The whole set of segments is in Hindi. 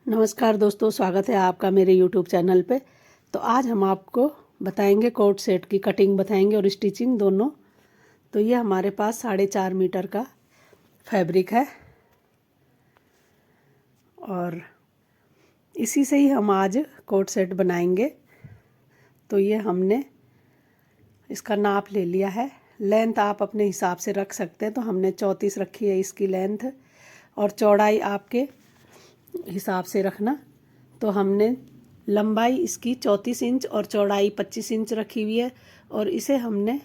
नमस्कार दोस्तों, स्वागत है आपका मेरे YouTube चैनल पे। तो आज हम आपको बताएंगे कोट सेट की कटिंग बताएंगे और स्टिचिंग दोनों। तो ये हमारे पास 4.5 मीटर का फैब्रिक है और इसी से ही हम आज कोट सेट बनाएंगे। तो ये हमने इसका नाप ले लिया है। लेंथ आप अपने हिसाब से रख सकते हैं। तो हमने 34 रखी है इसकी लेंथ, और चौड़ाई आपके हिसाब से रखना। तो हमने लंबाई इसकी 34 इंच और चौड़ाई 25 इंच रखी हुई है, और इसे हमने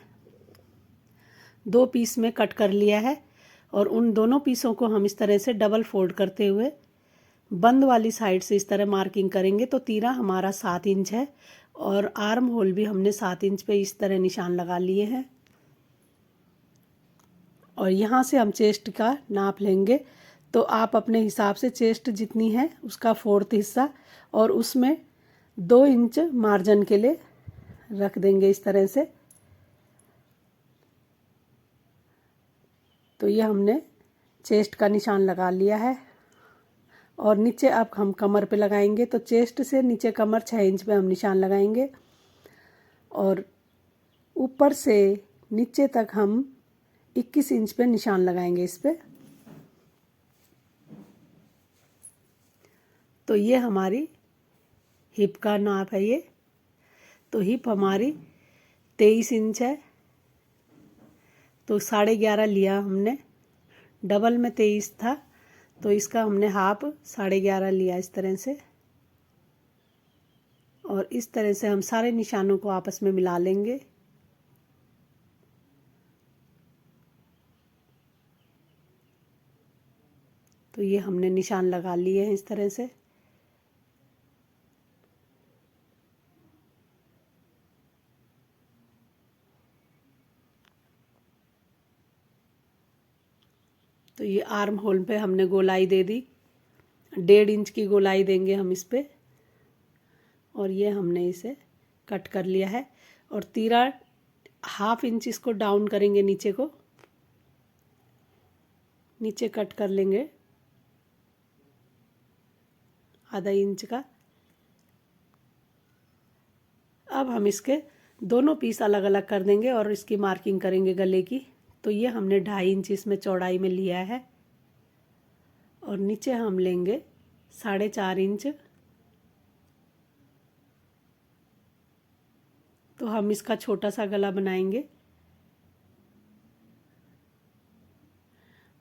2 पीस में कट कर लिया है। और उन दोनों पीसों को हम इस तरह से डबल फोल्ड करते हुए बंद वाली साइड से इस तरह मार्किंग करेंगे। तो तीरा हमारा 7 इंच है और आर्म होल भी हमने 7 इंच पे इस तरह निशान लगा लिए हैं। और यहाँ से हम चेस्ट का नाप लेंगे। तो आप अपने हिसाब से चेस्ट जितनी है उसका 4th हिस्सा, और उसमें 2 इंच मार्जिन के लिए रख देंगे इस तरह से। तो ये हमने चेस्ट का निशान लगा लिया है। और नीचे अब हम कमर पे लगाएंगे। तो चेस्ट से नीचे कमर 6 इंच पे हम निशान लगाएंगे, और ऊपर से नीचे तक हम 21 इंच पे निशान लगाएंगे इस पे। तो ये हमारी हिप का नाप है ये। तो हिप हमारी 23 इंच है। तो 11.5 लिया हमने, डबल में 23 था तो इसका हमने हाफ 11.5 लिया इस तरह से। और इस तरह से हम सारे निशानों को आपस में मिला लेंगे। तो ये हमने निशान लगा लिए हैं इस तरह से। तो ये आर्म होल पे हमने गोलाई दे दी, 1.5 इंच की गोलाई देंगे हम इस पे। और ये हमने इसे कट कर लिया है। और तीरा 1/2 इंच इसको डाउन करेंगे, नीचे को नीचे कट कर लेंगे आधा इंच का। अब हम इसके दोनों पीस अलग अलग कर देंगे और इसकी मार्किंग करेंगे गले की। तो ये हमने 2.5 इंच इसमें चौड़ाई में लिया है, और नीचे हम लेंगे 4.5 इंच। तो हम इसका छोटा सा गला बनाएंगे,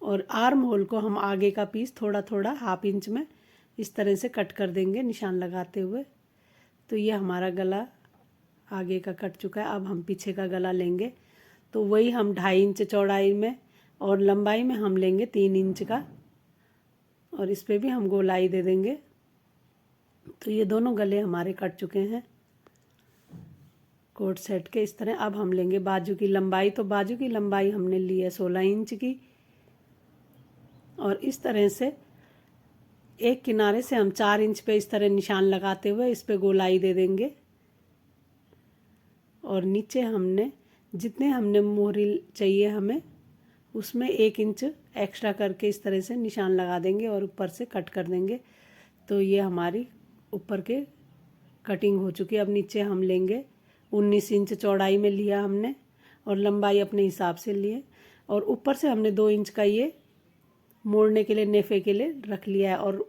और आर्म होल को हम आगे का पीस थोड़ा थोड़ा 1/2 इंच में इस तरह से कट कर देंगे निशान लगाते हुए। तो ये हमारा गला आगे का कट चुका है। अब हम पीछे का गला लेंगे। तो वही हम 2.5 इंच चौड़ाई में और लंबाई में हम लेंगे 3 इंच का, और इस पे भी हम गोलाई दे देंगे। तो ये दोनों गले हमारे कट चुके हैं कोट सेट के इस तरह। अब हम लेंगे बाजू की लंबाई। तो बाजू की लंबाई हमने ली है 16 इंच की, और इस तरह से एक किनारे से हम 4 इंच पे इस तरह निशान लगाते हुए इस पे गोलाई दे देंगे। और नीचे हमने जितने हमने मोहरी चाहिए हमें उसमें 1 इंच एक्स्ट्रा करके इस तरह से निशान लगा देंगे और ऊपर से कट कर देंगे। तो ये हमारी ऊपर के कटिंग हो चुकी है। अब नीचे हम लेंगे 19 इंच चौड़ाई में लिया हमने, और लंबाई अपने हिसाब से लिए। और ऊपर से हमने 2 इंच का ये मोड़ने के लिए नेफे के लिए रख लिया है। और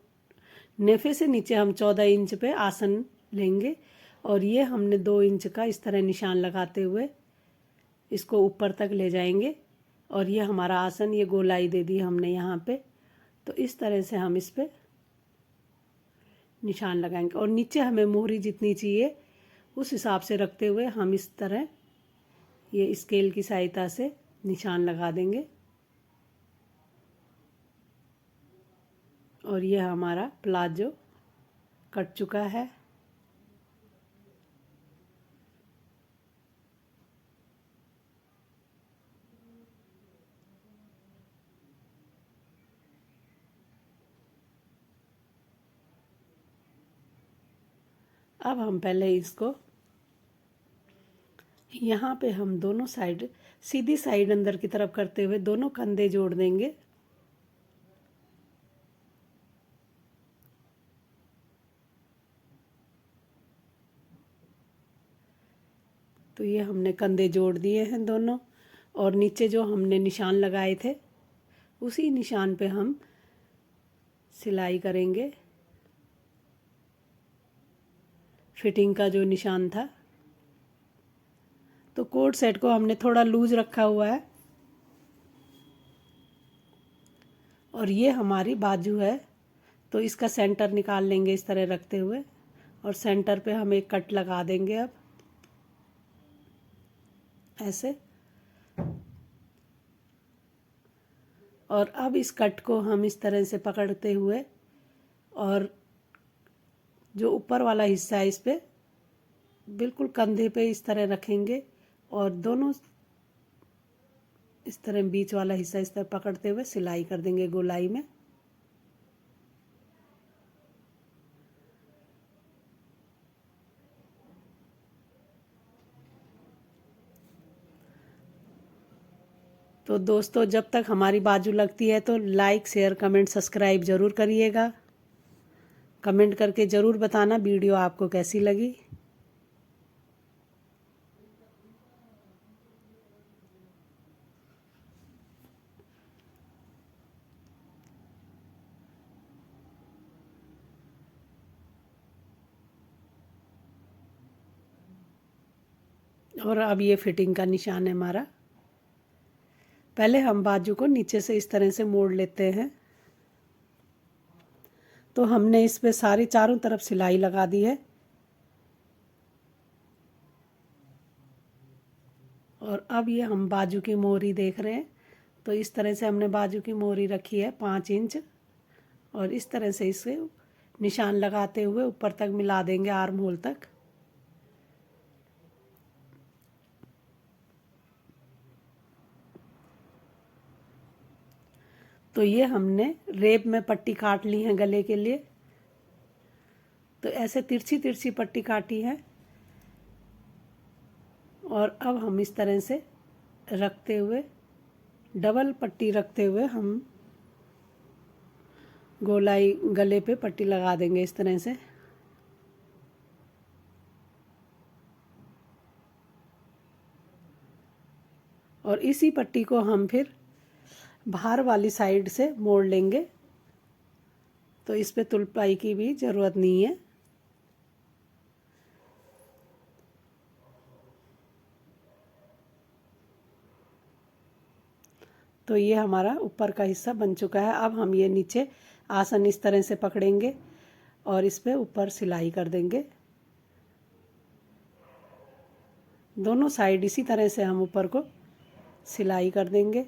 नेफे से नीचे हम 14 इंच पे आसन लेंगे, और ये हमने 2 इंच का इस तरह निशान लगाते हुए इसको ऊपर तक ले जाएंगे। और ये हमारा आसन, ये गोलाई दे दी हमने यहाँ पे। तो इस तरह से हम इस पे निशान लगाएंगे, और नीचे हमें मोहरी जितनी चाहिए उस हिसाब से रखते हुए हम इस तरह ये स्केल की सहायता से निशान लगा देंगे। और ये हमारा प्लाजो कट चुका है। अब हम पहले इसको यहाँ पे हम दोनों साइड सीधी साइड अंदर की तरफ करते हुए दोनों कंधे जोड़ देंगे। तो ये हमने कंधे जोड़ दिए हैं दोनों, और नीचे जो हमने निशान लगाए थे उसी निशान पे हम सिलाई करेंगे। फिटिंग का जो निशान था, तो कोट सेट को हमने थोड़ा लूज रखा हुआ है, और ये हमारी बाजू है। तो इसका सेंटर निकाल लेंगे इस तरह रखते हुए, और सेंटर पे हम एक कट लगा देंगे अब ऐसे। और अब इस कट को हम इस तरह से पकड़ते हुए, और जो ऊपर वाला हिस्सा है इस पे बिल्कुल कंधे पे इस तरह रखेंगे, और दोनों इस तरह बीच वाला हिस्सा इस तरह पकड़ते हुए सिलाई कर देंगे गोलाई में। तो दोस्तों, जब तक हमारी बाजू लगती है तो लाइक, शेयर, कमेंट, सब्सक्राइब ज़रूर करिएगा। कमेंट करके ज़रूर बताना वीडियो आपको कैसी लगी। और अब ये फिटिंग का निशान है हमारा। पहले हम बाजू को नीचे से इस तरह से मोड़ लेते हैं। तो हमने इस पे सारी चारों तरफ सिलाई लगा दी है, और अब ये हम बाजू की मोहरी देख रहे हैं। तो इस तरह से हमने बाजू की मोहरी रखी है 5 इंच, और इस तरह से इसे निशान लगाते हुए ऊपर तक मिला देंगे, आर्म होल तक। तो ये हमने रेब में पट्टी काट ली है गले के लिए। तो ऐसे तिरछी तिरछी पट्टी काटी है, और अब हम इस तरह से रखते हुए, डबल पट्टी रखते हुए हम गोलाई गले पे पट्टी लगा देंगे इस तरह से। और इसी पट्टी को हम फिर बाहर वाली साइड से मोड़ लेंगे। तो इस पे तुलपाई की भी ज़रूरत नहीं है। तो ये हमारा ऊपर का हिस्सा बन चुका है। अब हम ये नीचे आसन इस तरह से पकड़ेंगे, और इस पे ऊपर सिलाई कर देंगे दोनों साइड। इसी तरह से हम ऊपर को सिलाई कर देंगे।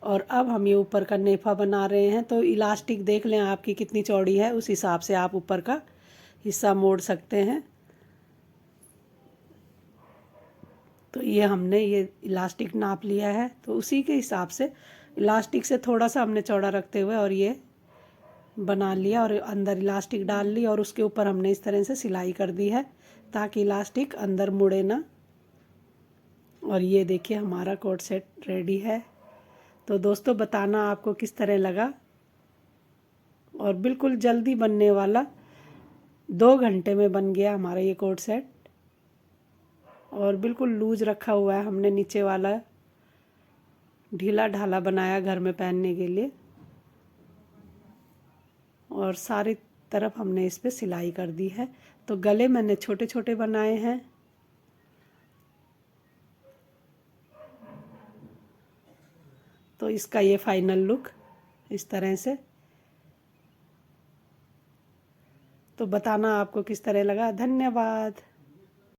और अब हम ये ऊपर का नेफा बना रहे हैं। तो इलास्टिक देख लें आपकी कितनी चौड़ी है, उस हिसाब से आप ऊपर का हिस्सा मोड़ सकते हैं। तो ये हमने ये इलास्टिक नाप लिया है, तो उसी के हिसाब से इलास्टिक से थोड़ा सा हमने चौड़ा रखते हुए और ये बना लिया, और अंदर इलास्टिक डाल ली, और उसके ऊपर हमने इस तरह से सिलाई कर दी है ताकि इलास्टिक अंदर मुड़े ना। और ये देखिए हमारा कोट सेट रेडी है। तो दोस्तों, बताना आपको किस तरह लगा। और बिल्कुल जल्दी बनने वाला, 2 घंटे में बन गया हमारा ये कोट सेट। और बिल्कुल लूज रखा हुआ है हमने, नीचे वाला ढीला ढाला बनाया घर में पहनने के लिए। और सारी तरफ हमने इस पे सिलाई कर दी है। तो गले मैंने छोटे छोटे बनाए हैं। तो इसका ये फाइनल लुक इस तरह से। तो बताना आपको किस तरह लगा। धन्यवाद।